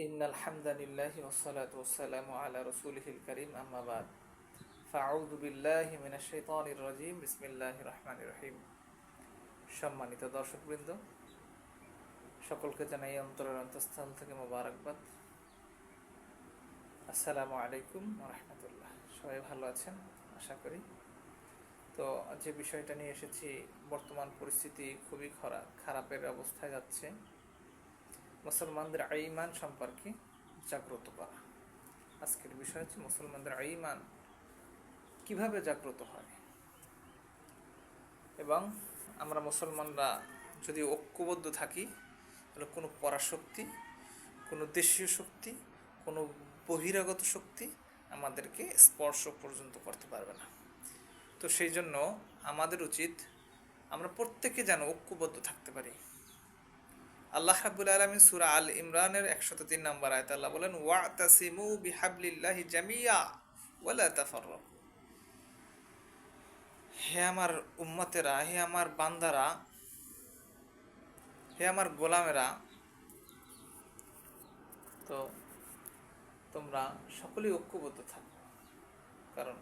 ইন্নাল হামদালিল্লাহি ওয়াসসালাতু ওয়াসসালামু আলা রাসূলিহিল কারীম আম্মা বাদ ফাআউযু বিল্লাহি মিনাশ শাইতানির রাজীম বিসমিল্লাহির রহমানির রহিম। সম্মানিত দর্শকবৃন্দ, সকলকে জানাই অন্তরের অন্তঃস্থল থেকে মোবারকবাদ। আসসালামু আলাইকুম ওয়া রাহমাতুল্লাহ। সবাই ভালো আছেন আশা করি। তো যে বিষয়টা নিয়ে এসেছি, বর্তমান পরিস্থিতি খুবই খারাপের অবস্থায় যাচ্ছে। মুসলমানদের ঈমান সম্পর্কে জাগ্রত করা। আজকের বিষয় হচ্ছে মুসলমানদের ঈমান কিভাবে জাগ্রত হয়, এবং আমরা মুসলমানরা যদি ঐক্যবদ্ধ থাকি তাহলে কোনো পরাশক্তি, কোনো দেশীয় শক্তি, কোনো বহিরাগত শক্তি আমাদেরকে স্পর্শ পর্যন্ত করতে পারবে না। তো সেই জন্য আমাদের উচিত আমরা প্রত্যেকে যেন ঐক্যবদ্ধ থাকতে পারি। আল্লাহ রাব্বুল আলামিন সূরা আল ইমরানের 103 নম্বর আয়াতে আল্লাহ বলেন, ওয়াতাসিমু বিহাবলিল্লাহি জামিয়া ওয়ালা তাফাররাকু। হে আমার উম্মতেরা, হে আমার বান্দারা, হে আমার গোলামেরা, তো তোমরা সকলেই ঐক্যবদ্ধ থাকো, কারণ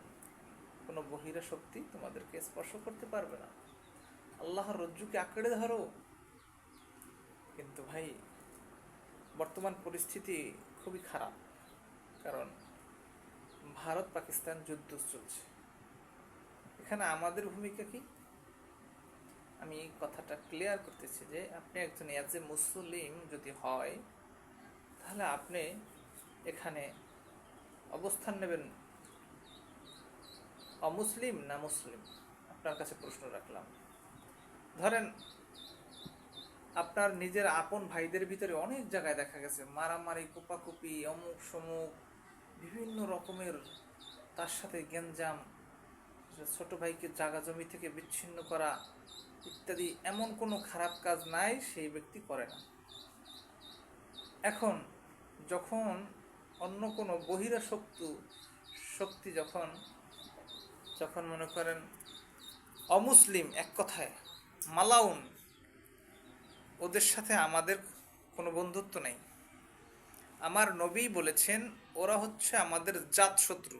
কোনো বহিরা শক্তি তোমাদেরকে স্পর্শ করতে পারবে না। আল্লাহর রজ্জুকে আঁকড়ে ধরো। কিন্তু ভাই, বর্তমান পরিস্থিতি খুবই খারাপ, কারণ ভারত পাকিস্তান যুদ্ধ চলছে। এখানে আমাদের ভূমিকা কি, আমি কথাটা ক্লিয়ার করতেছি যে আপনি একজন অ্যাজ এ মুসলিম যদি হয়, তাহলে আপনি এখানে অবস্থান নেবেন অমুসলিম না মুসলিম। আপনার কাছে প্রশ্ন রাখলাম। ধরেন আপনার নিজের আপন ভাইদের ভিতরে অনেক জায়গায় দেখা গেছে মারামারি, কোপাকুপি, অমুক সমুক বিভিন্ন রকমের, তার সাথে গ্যাঞ্জাম, ছোট ভাইকে জাগা জমি থেকে বিচ্ছিন্ন করা ইত্যাদি, এমন কোনো খারাপ কাজ নাই সেই ব্যক্তি করে না। এখন যখন অন্য কোনো বহিরা শক্তি যখন যখন মনে করেন অমুসলিম, এক কথায় মালাউন, ওদের সাথে আমাদের কোনো বন্ধুত্ব নেই। আমার নবী বলেছেন ওরা হচ্ছে আমাদের জাতশত্রু।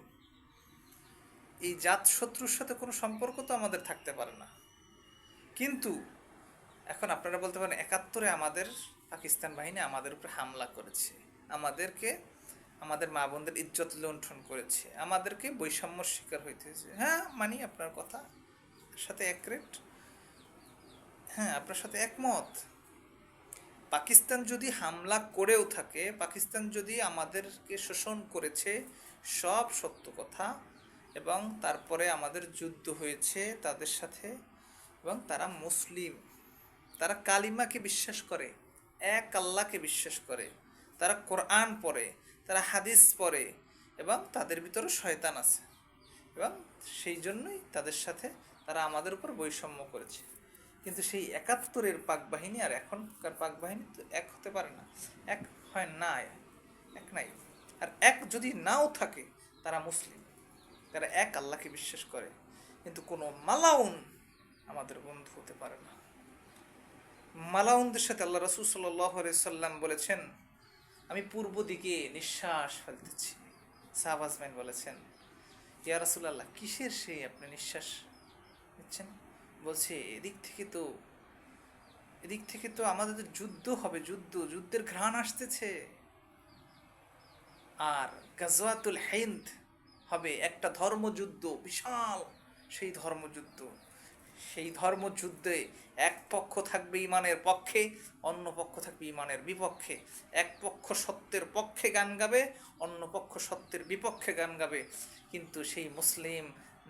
এই জাতশত্রুর সাথে কোনো সম্পর্ক তো আমাদের থাকতে পারে না। কিন্তু এখন আপনারা বলতে পারেন 71-এ আমাদের পাকিস্তান বাহিনী আমাদের উপরে হামলা করেছে, আমাদেরকে, আমাদের মা বোনদের ইজ্জত লুণ্ঠন করেছে, আমাদেরকে বৈষম্যর শিকার হইতে হয়েছে। হ্যাঁ, মানি আপনার কথা, সাথে অ্যাক্রেট, হ্যাঁ আপনার সাথে একমত। পাকিস্তান যদি হামলা করেও থাকে, পাকিস্তান যদি আমাদেরকে শোষণ করেছে, সব সত্য কথা, এবং তারপরে আমাদের যুদ্ধ হয়েছে তাদের সাথে, এবং তারা মুসলিম, তারা কালিমাকে বিশ্বাস করে, এক আল্লাহকে বিশ্বাস করে, তারা কোরআন পড়ে, তারা হাদিস পড়ে, এবং তাদের ভিতরে শয়তান আছে, এবং সেই জন্যই তাদের সাথে তারা আমাদের উপর বৈষম্য করেছে। কিন্তু সেই 71-এর পাক বাহিনী আর এখনকার পাক বাহিনী তো এক হতে পারে না, এক হয় না, এক নাই। আর এক যদি নাও থাকে, তারা মুসলিম, তারা এক আল্লাহকে বিশ্বাস করে। কিন্তু কোনো মালাউন আমাদের বন্ধু হতে পারে না। মালাউনদের সাথে আল্লাহ রাসূল সাল্লাল্লাহু আলাইহি সাল্লাম বলেছেন, আমি পূর্ব দিকে নিঃশ্বাস ফেলতেছি। সাহাবা আজমাইন বলেছেন, ইয়া রাসূলুল্লাহ, কিসের সেই আপনি নিঃশ্বাস নিচ্ছেন? বলছে, এদিক থেকে তো আমাদের যুদ্ধ হবে, যুদ্ধের ঘ্রাণ আসতেছে, আর গাজওয়াতুল হিন্দ হবে, একটা ধর্মযুদ্ধ, বিশাল সেই ধর্মযুদ্ধে এক পক্ষ থাকবে ইমানের পক্ষে, অন্য পক্ষ থাকবে ইমানের বিপক্ষে। এক পক্ষ সত্যের পক্ষে গান গাবে, অন্য পক্ষ সত্যের বিপক্ষে গান গাবে। কিন্তু সেই মুসলিম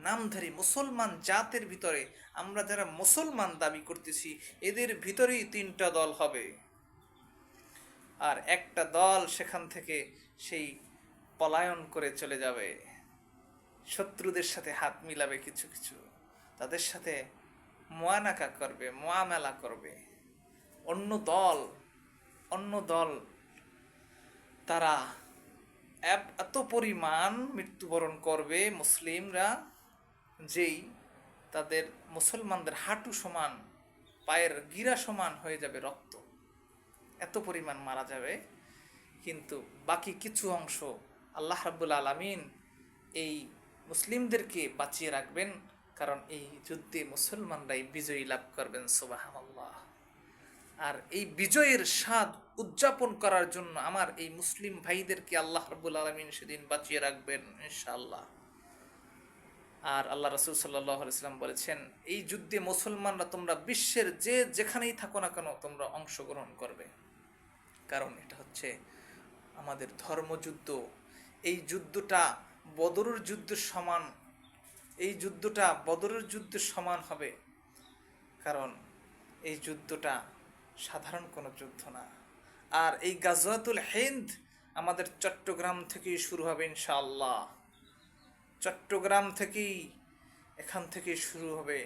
নামধারী মুসলমান জাতের ভিতরে, আমরা যারা মুসলমান দাবি করতেছি, এদের ভিতরেই 3টা দল হবে, আর একটা দল সেখান থেকে সেই পলায়ন করে চলে যাবে, শত্রুদের সাথে হাত মিলাবে, কিছু কিছু তাদের সাথে মোয়ানাকা করবে, মোয়ামেলা করবে। অন্য দল তারা এত পরিমাণ মৃত্যুবরণ করবে মুসলিমরা, যেই তাদের মুসলমানদের হাঁটু সমান, পায়ের গিরা সমান হয়ে যাবে রক্ত, এত পরিমাণ মারা যাবে। কিন্তু বাকি কিছু অংশ আল্লাহ রাব্বুল আলামিন এই মুসলিমদেরকে বাঁচিয়ে রাখবেন, কারণ এই যুদ্ধে মুসলমানরাই বিজয়ী লাভ করবেন। সুবহানাল্লাহ। আর এই বিজয়ের স্বাদ উদযাপন করার জন্য আমার এই মুসলিম ভাইদেরকে আল্লাহ রাব্বুল আলামিন সেদিন বাঁচিয়ে রাখবেন ইনশাআল্লাহ। আর আল্লাহ রাসূল সাল্লাল্লাহু আলাইহি ওয়াসাল্লাম বলেছেন, এই যুদ্ধে মুসলমানরা তোমরা বিশ্বের যে যেখানেই থাকো না কেন তোমরা অংশগ্রহণ করবে, কারণ এটা হচ্ছে আমাদের ধর্মযুদ্ধ। এই যুদ্ধটা বদরের যুদ্ধের সমান, এই যুদ্ধটা বদরের যুদ্ধের সমান হবে, কারণ এই যুদ্ধটা সাধারণ কোনো যুদ্ধ না। আর এই গাজওয়াতুল হিন্দ আমাদের চট্টগ্রাম থেকেই শুরু হবে ইনশাআল্লাহ। চট্টগ্রাম থেকেই, এখান থেকেই শুরু হবে,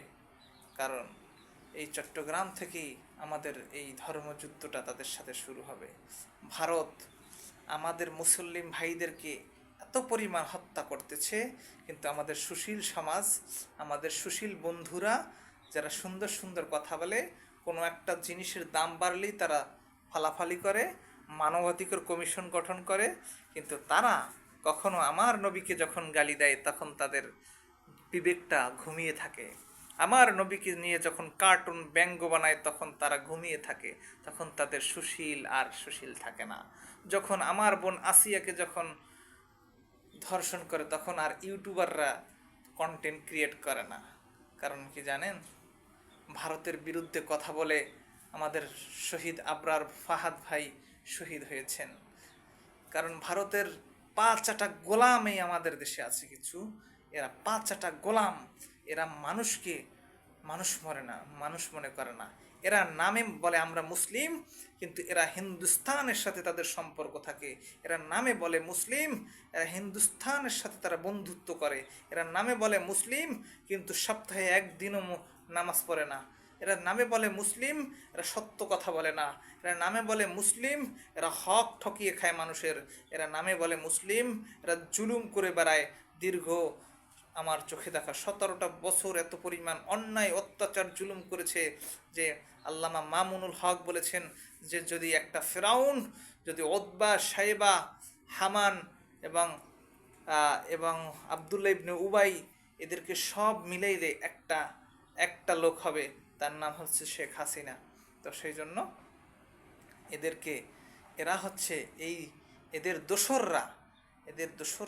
কারণ এই চট্টগ্রাম থেকেই আমাদের এই ধর্মযুদ্ধটা তাদের সাথে শুরু হবে। ভারত আমাদের মুসলিম ভাইদেরকে এত পরিমাণ হত্যা করতেছে, কিন্তু আমাদের সুশীল সমাজ, আমাদের সুশীল বন্ধুরা যারা সুন্দর সুন্দর কথা বলে, কোনো একটা জিনিসের দাম বাড়লেই তারা ফালাফালি করে, মানবাধিকার কমিশন গঠন করে, কিন্তু তারা কখনো আমার নবীকে যখন গালি দেয় তখন তাদের বিবেকটা ঘুমিয়ে থাকে। আমার নবীকে নিয়ে যখন কার্টুন ব্যঙ্গ বানায় তখন তারা ঘুমিয়ে থাকে, তখন তাদের সুশীল আর সুশীল থাকে না। যখন আমার বোন আসিয়াকে যখন ধর্ষণ করে তখন আর ইউটিউবাররা কন্টেন্ট ক্রিয়েট করে না। কারণ কি জানেন? ভারতের বিরুদ্ধে কথা বলে আমাদের শহীদ আবরার ফাহাদ ভাই শহীদ হয়েছেন। কারণ ভারতের পা চাটা গোলামই আমাদের দেশে আছে কিছু, এরা পা চাটা গোলাম, এরা মানুষকে মানুষ মনে না, মানুষ মনে করে না। এরা নামে বলে আমরা মুসলিম, কিন্তু এরা হিন্দুস্তানের সাথে তাদের সম্পর্ক থাকে। এরা নামে বলে মুসলিম, এরা হিন্দুস্তানের সাথে তারা বন্ধুত্ব করে। এরা নামে বলে মুসলিম, কিন্তু সপ্তাহে একদিনও নামাজ পড়ে না। এরা নামে বলে মুসলিম, এরা সত্য কথা বলে না। এরা নামে বলে মুসলিম, এরা হক ঠকিয়ে খায় মানুষের। এরা নামে বলে মুসলিম, এরা জুলুম করে বেড়ায়। দীর্ঘ আমার চোখে দেখা 17টা বছর এত পরিমাণ অন্যায় অত্যাচার জুলুম করেছে যে আল্লামা মামুনুল হক বলেছেন যে যদি একটা ফেরাউন যদি ওতবা, সাইবা, হামান এবং এবং আবদুল্লাহ ইবনে উবাই এদেরকে সব মিলাই দেয় একটা লোক হবে, তার নাম হচ্ছে শেখ হাসিনা। তো সেই জন্য এরা হচ্ছে এদের দোসররা,